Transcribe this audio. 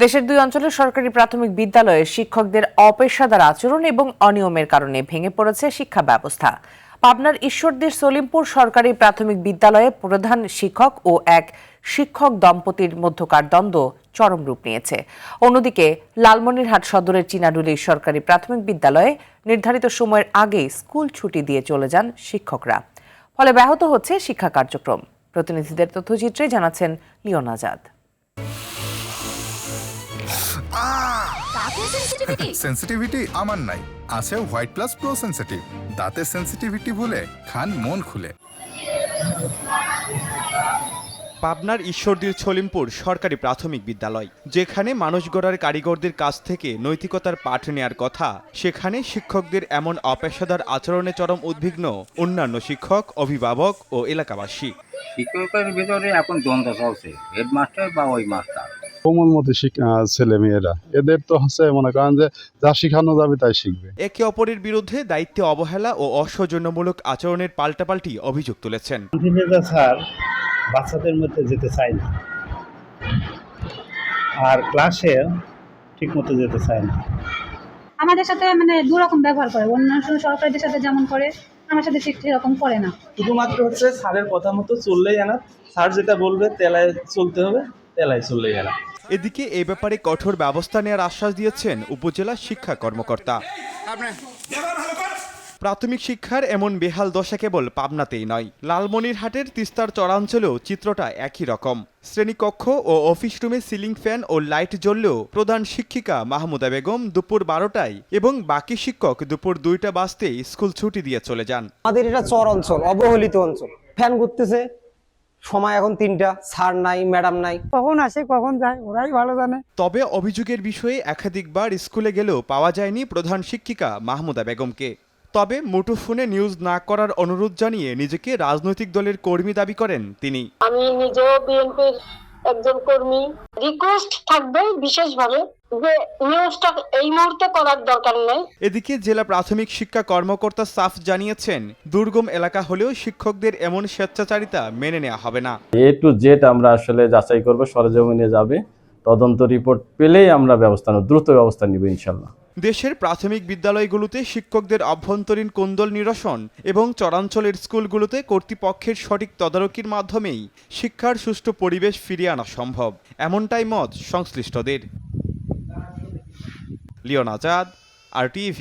দেশের দুই অঞ্চলের সরকারি প্রাথমিক বিদ্যালয়ে শিক্ষকদের অপেশাদার আচরণ এবং অনিয়মের কারণে ভেঙে পড়েছে শিক্ষা ব্যবস্থা। পাবনার ঈশ্বরদীর সলিমপুর সরকারি প্রাথমিক বিদ্যালয়ে প্রধান শিক্ষক ও এক শিক্ষক দম্পতির মধ্যকার দ্বন্দ্ব চরম রূপ নিয়েছে। অন্যদিকে লালমনিরহাট সদরের চিনাডুলি সরকারি প্রাথমিক বিদ্যালয়ে নির্ধারিত সময়ের আগেই স্কুল ছুটি দিয়ে চলে যান শিক্ষকরা। ফলে ব্যাহত হচ্ছে শিক্ষা কার্যক্রম। প্রতিনিধিদের তথ্যচিত্রে জানাচ্ছেন লিওন আজাদ। সেন্সিটিভিটি আমার নাই, আছে হোয়াইট প্লাস প্রো সেন্সিটিভ। দাঁতের সেন্সিটিভিটি ভুলে খান মন খুলে। পাবনার ঈশ্বরদীর সলিমপুর সরকারি প্রাথমিক বিদ্যালয়, যেখানে মানুষ গড়ার কারিগরদের কাছ থেকে নৈতিকতার পাঠ নেয়ার কথা, সেখানে শিক্ষকদের এমন অপেশাদার আচরণে চরম উদ্বিগ্ন অন্যান্য শিক্ষক, অভিভাবক ও এলাকাবাসী। শিক্ষকের ভিতরে এখন দ্বন্দ্ব চলছে, হেডমাস্টার বা ওই মাস্টার। কোমলমতি ছেলে মেয়েরা, এদের তো হচ্ছে মনে করেন যে যা শিখানো যাবে তাই শিখবে। একে অপরের বিরুদ্ধে দায়িত্বে অবহেলা ও অসৌজন্যমূলক আচরণের পাল্টাপাল্টি অভিযোগ তুলেছেন। স্যার বাচ্চাদের মধ্যে যেতে চায় না, আর ক্লাসে ঠিক মতো যেতে চায় না। আমাদের সাথে দুরকম ব্যবহার করে, অন্য সরকারিদের সাথে যেমন করে আমার সাথে ঠিক সেরকম করে না। শুধুমাত্র হচ্ছে স্যারের কথা মতো চললেই জানা, স্যার যেটা বলবে তেলায় চলতে হবে, তেলায় চললেই জানা। এদিকে এ ব্যাপারে কঠোর ব্যবস্থা নেওয়ার আশ্বাস দিয়েছেন উপজেলা শিক্ষা কর্মকর্তা। প্রাথমিক শিক্ষার এমন বেহাল দশা কেবল পাবনাতেই নয়, লালমনিরহাটের তিস্তার চরাঞ্চলেও চিত্রটা একই রকম। শ্রেণীকক্ষ ও অফিস রুমে সিলিং ফ্যান ও লাইট জ্বললেও প্রধান শিক্ষিকা মাহমুদা বেগম দুপুর 12টায় এবং বাকি শিক্ষক দুপুর 2টা বাজতেই স্কুল ছুটি দিয়ে চলে যান। আমাদের এটা চর অঞ্চল, অবহেলিত অঞ্চল। ফ্যান ঘুরতেছে, সময় এখন 3টা, স্যার নাই, ম্যাডাম নাই, কখন আসে কখন যায় ওরাই ভালো জানে। তবে অভিযোগের বিষয়ে একাধিকবার স্কুলে গেলেও পাওয়া যায়নি প্রধান শিক্ষিকা মাহমুদা বেগমকে। তবে মুঠোফোনে নিউজ না করার অনুরোধ জানিয়ে নিজেকে রাজনৈতিক দলের কর্মী দাবি করেন তিনি। আমি নিজেও বিএনপির একজন কর্মী। রিকোয়েস্ট থাকবে বিশেষভাবে যে নিউজটা এই মুহূর্তে করার দরকার নেই। এদিকে জেলা প্রাথমিক শিক্ষা কর্মকর্তা সাফ জানিয়েছেন, দুর্গম এলাকা হলেও শিক্ষকদের এমন স্বেচ্ছাচারিতা মেনে নেওয়া হবে না। A to Z আমরা আসলে যাচাই করব, সরেজমিনে যাবে, তদন্ত রিপোর্ট পেলেই আমরা দ্রুত ব্যবস্থা নিব ইনশাল্লাহ। দেশের প্রাথমিক বিদ্যালয়গুলোতে শিক্ষকদের অভ্যন্তরীণ কোন্দল নিরসন এবং চরাঞ্চলের স্কুলগুলোতে কর্তৃপক্ষের সঠিক তদারকির মাধ্যমেই শিক্ষার সুষ্ঠু পরিবেশ ফিরিয়ে আনা সম্ভব, এমনটাই মত সংশ্লিষ্টদের। Leon Azad, RTV।